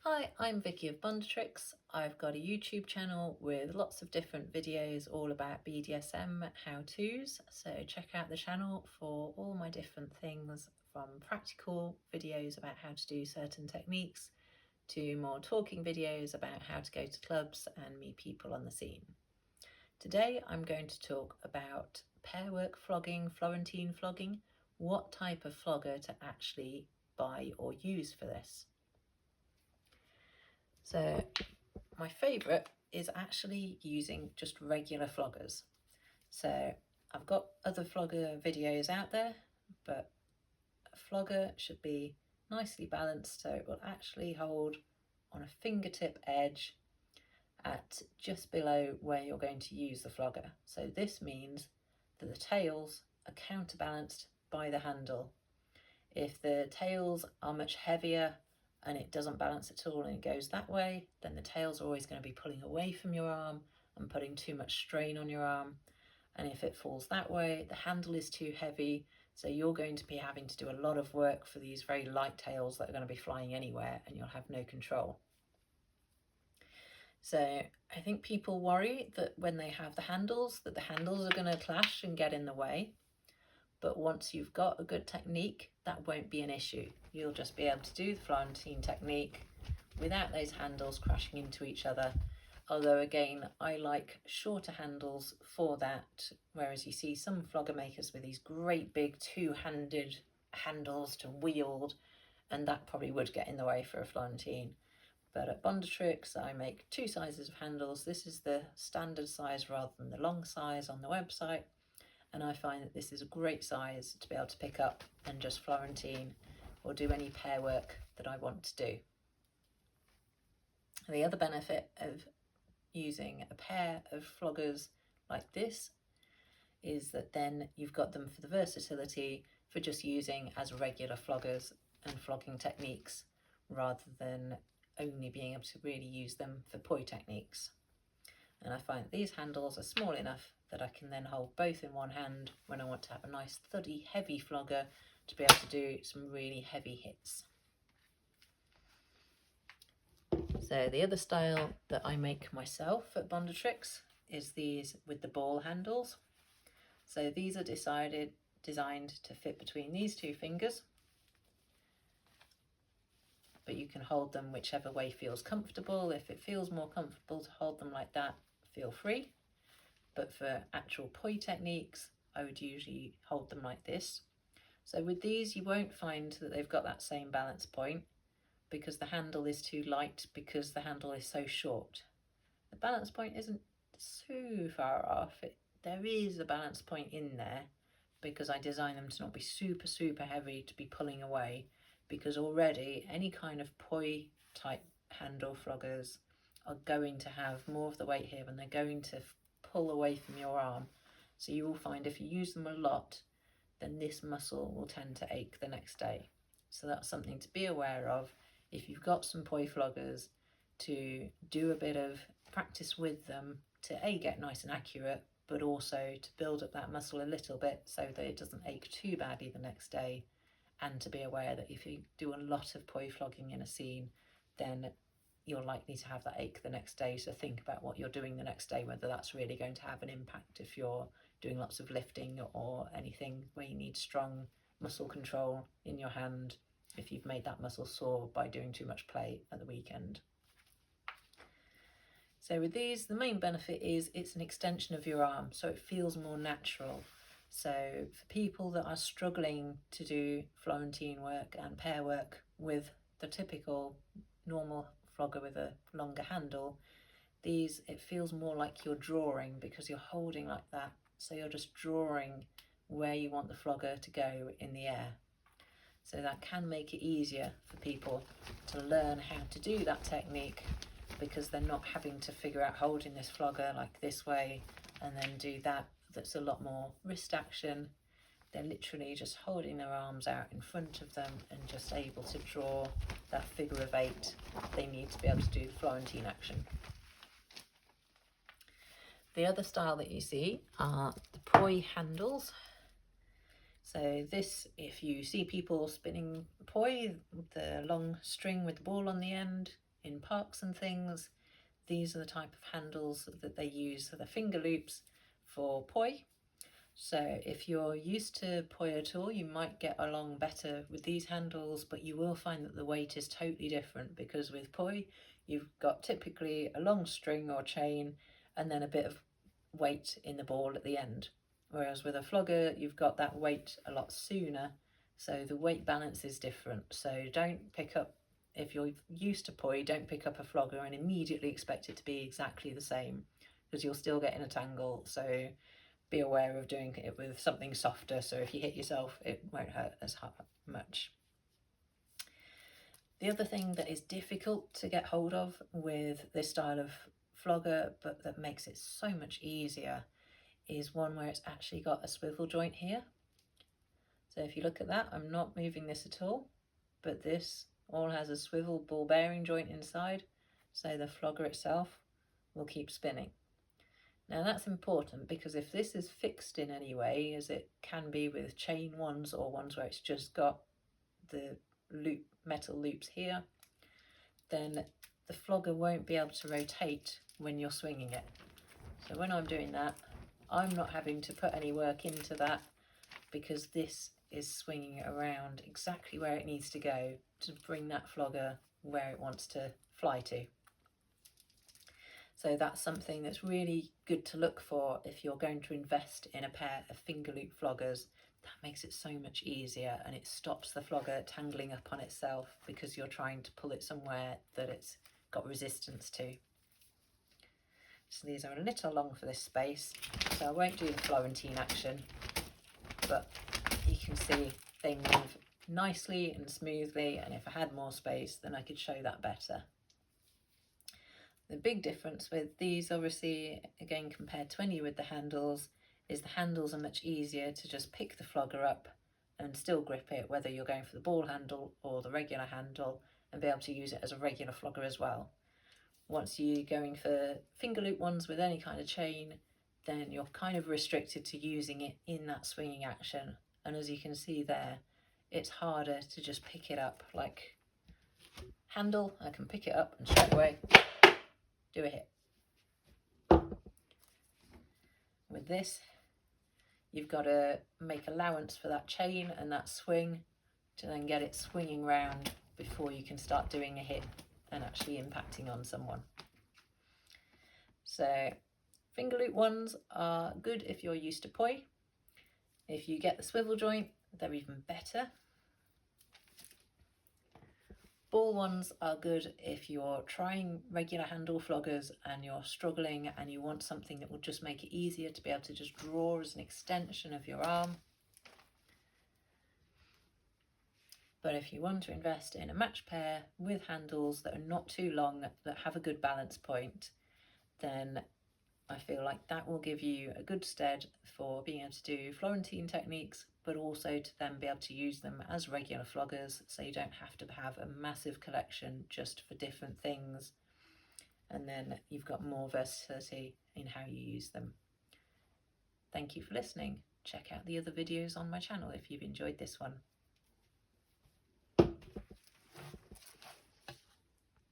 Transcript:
Hi, I'm Vicky of Bondatrix. I've got a YouTube channel with lots of different videos all about BDSM how-tos, so check out the channel for all my different things, from practical videos about how to do certain techniques to more talking videos about how to go to clubs and meet people on the scene. Today I'm going to talk about pair work flogging, Florentine flogging, what type of flogger to actually buy or use for this. So my favourite is actually using just regular floggers. So I've got other flogger videos out there, but a flogger should be nicely balanced so it will actually hold on a fingertip edge at just below where you're going to use the flogger. So this means that the tails are counterbalanced by the handle. If the tails are much heavier and it doesn't balance at all and it goes that way, then the tails are always going to be pulling away from your arm and putting too much strain on your arm. And if it falls that way, the handle is too heavy, so you're going to be having to do a lot of work for these very light tails that are going to be flying anywhere and you'll have no control. So I think people worry that when they have the handles, that the handles are going to clash and get in the way. But once you've got a good technique, that won't be an issue. You'll just be able to do the Florentine technique without those handles crashing into each other. Although again, I like shorter handles for that, whereas you see some flogger makers with these great big two-handed handles to wield, and that probably would get in the way for a Florentine. But at Bondatrix, I make two sizes of handles. This is the standard size rather than the long size on the website. And I find that this is a great size to be able to pick up and just Florentine or do any pair work that I want to do. The other benefit of using a pair of floggers like this is that then you've got them for the versatility for just using as regular floggers and flogging techniques rather than only being able to really use them for poi techniques. And I find these handles are small enough that I can then hold both in one hand when I want to have a nice thuddy heavy flogger to be able to do some really heavy hits. So the other style that I make myself at Bondatrix is these with the ball handles. So these are designed to fit between these two fingers, but you can hold them whichever way feels comfortable. If it feels more comfortable to hold them like that, feel free. But for actual poi techniques, I would usually hold them like this. So with these, you won't find that they've got that same balance point because the handle is too light, because the handle is so short. The balance point isn't so far off. There is a balance point in there because I designed them to not be super, super heavy to be pulling away, because already any kind of poi type handle floggers are going to have more of the weight here and they're going to pull away from your arm. So you will find if you use them a lot, then this muscle will tend to ache the next day. So that's something to be aware of if you've got some poi floggers, to do a bit of practice with them to get nice and accurate, but also to build up that muscle a little bit so that it doesn't ache too badly the next day, and to be aware that if you do a lot of poi flogging in a scene, then you're likely to have that ache the next day. So think about what you're doing the next day, whether that's really going to have an impact if you're doing lots of lifting or anything where you need strong muscle control in your hand, if you've made that muscle sore by doing too much play at the weekend. So with these, the main benefit is it's an extension of your arm, so it feels more natural. So for people that are struggling to do Florentine work and pair work with the typical normal flogger with a longer handle, these, it feels more like you're drawing because you're holding like that. So you're just drawing where you want the flogger to go in the air. So that can make it easier for people to learn how to do that technique, because they're not having to figure out holding this flogger like this way and then do that. That's a lot more wrist action. They're literally just holding their arms out in front of them and just able to draw that figure of 8 they need to be able to do the Florentine action. The other style that you see are the poi handles. So this, if you see people spinning poi with the long string with the ball on the end, in parks and things, these are the type of handles that they use for the finger loops for poi. So if you're used to poi at all, you might get along better with these handles, but you will find that the weight is totally different, because with poi you've got typically a long string or chain and then a bit of weight in the ball at the end. Whereas with a flogger, you've got that weight a lot sooner, so the weight balance is different. So don't pick up, if you're used to poi, don't pick up a flogger and immediately expect it to be exactly the same, because you'll still get in a tangle. So be aware of doing it with something softer, so if you hit yourself, it won't hurt as much. The other thing that is difficult to get hold of with this style of flogger, but that makes it so much easier, is one where it's actually got a swivel joint here. So if you look at that, I'm not moving this at all, but this all has a swivel ball bearing joint inside, so the flogger itself will keep spinning. Now that's important, because if this is fixed in any way, as it can be with chain ones or ones where it's just got the metal loops here, then the flogger won't be able to rotate when you're swinging it. So when I'm doing that, I'm not having to put any work into that, because this is swinging it around exactly where it needs to go to bring that flogger where it wants to fly to. So that's something that's really good to look for if you're going to invest in a pair of finger loop floggers. That makes it so much easier, and it stops the flogger tangling up on itself because you're trying to pull it somewhere that it's got resistance to. So these are a little long for this space, so I won't do the Florentine action, but you can see they move nicely and smoothly, and if I had more space then I could show that better. The big difference with these, obviously, again compared to any with the handles, is the handles are much easier to just pick the flogger up and still grip it, whether you're going for the ball handle or the regular handle, and be able to use it as a regular flogger as well. Once you're going for finger loop ones with any kind of chain, then you're kind of restricted to using it in that swinging action. And as you can see there, it's harder to just pick it up. Like handle, I can pick it up and straight away do a hit. With this, you've got to make allowance for that chain and that swing to then get it swinging round before you can start doing a hit and actually impacting on someone. So finger loop ones are good if you're used to poi. If you get the swivel joint, they're even better. Ball ones are good if you're trying regular handle floggers and you're struggling and you want something that will just make it easier to be able to just draw as an extension of your arm. But if you want to invest in a match pair with handles that are not too long, that have a good balance point, then I feel like that will give you a good stead for being able to do Florentine techniques, but also to then be able to use them as regular floggers, so you don't have to have a massive collection just for different things, and then you've got more versatility in how you use them. Thank you for listening. Check out the other videos on my channel if you've enjoyed this one.